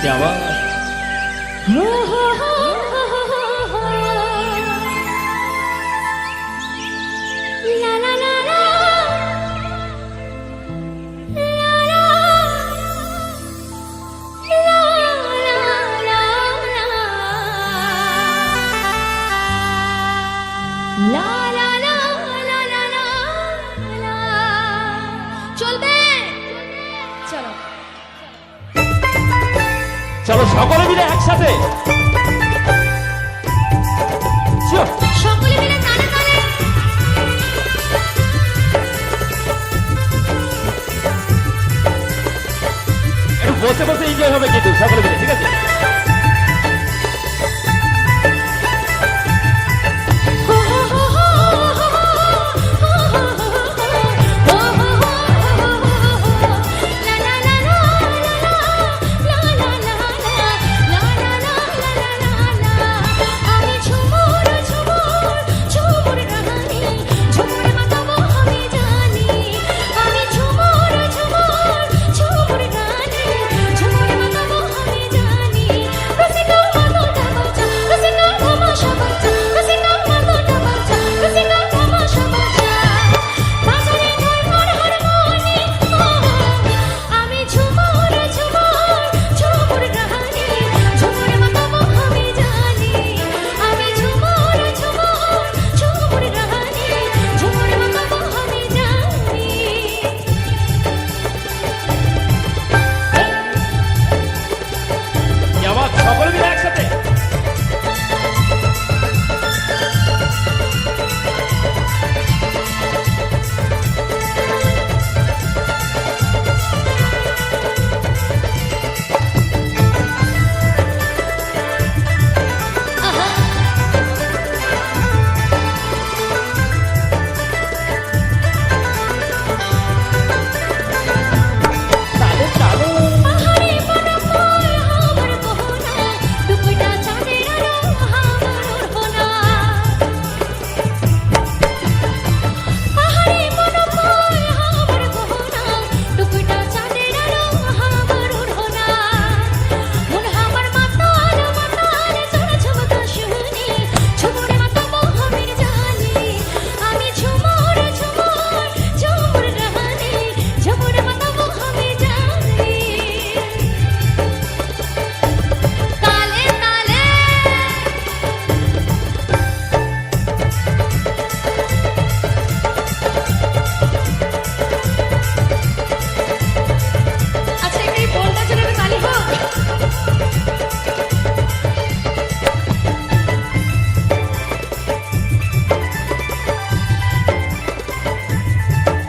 क्या बात। ला ला ला ला চলো সকলে মিলে একসাথে সকলে মিলে তালে তালে একটু বসে বসে এনজয় হবে কিন্তু সকলে মিলে, ঠিক আছে?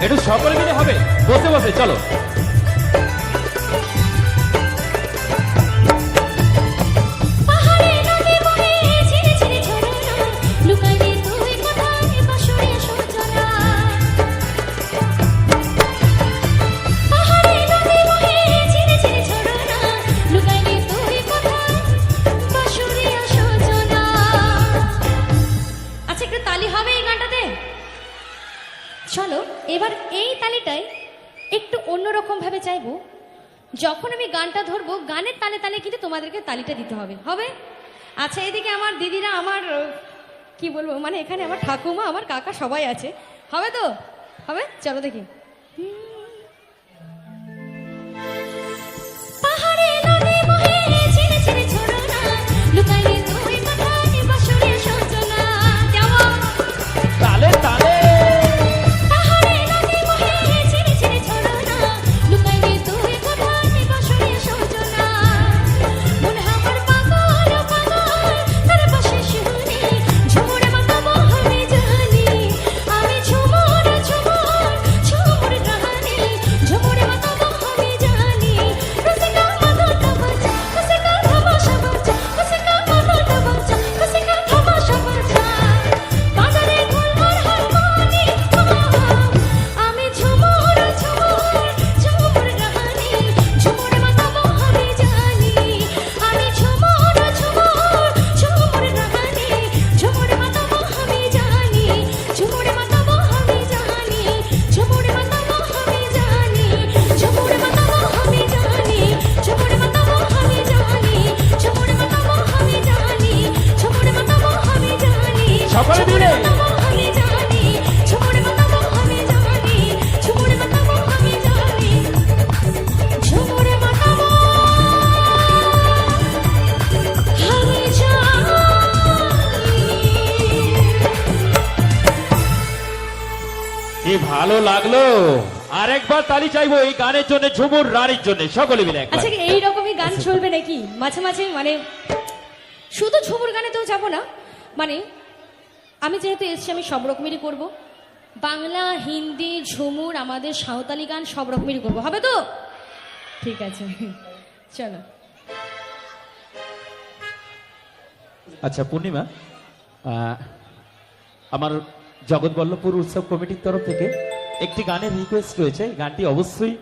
একটু সকলে মিলে হবে বসে বসে, চলো। আচ্ছা একটু তালি হবে এই গানটাতে। চলো এবার এই তালিটাই একটু অন্যরকম ভাবে চাইবো। যখন আমি গানটা ধরবো গানের তালে তালে কিন্তু তোমাদেরকে তালিটা দিতে হবে, হবে? আচ্ছা এদিকে আমার দিদিরা, আমার কি বলবো, মানে এখানে আমার ঠাকুমা, আমার কাকা সবাই আছে, হবে তো? হবে, চলো দেখি। পাহাড়ে নদী বহে ছিঁড়ে ছিঁড়ে ঝরনা, লুকাইলে তুই কোথায় বাঁশুরে সজনা। কেমন? তালে তালে ঝুমুর ভালো লাগলো। আরেকবার তালি চাইবো এই গানের জন্য, ঝুমুর রানীর জন্য, সকলে মিলে একবার। আচ্ছা এইরকমই গান চলবে নাকি মাঝে মাঝে? মানে শুধু ঝুমুর গানেতেও যাবো না, মানে আমি যেহেতু এসেছি আমি সব রকমেরই করবো, বাংলা হিন্দি ঝুমুর আমাদের সাঁওতালি গান সব রকমেরই করবো, হবে তো? ঠিক আছে, চলো। আচ্ছা পূর্ণিমা, আমার জগৎবল্লভপুর উৎসব কমিটির তরফ থেকে একটি গানের রিকোয়েস্ট রয়েছে, গানটি অবশ্যই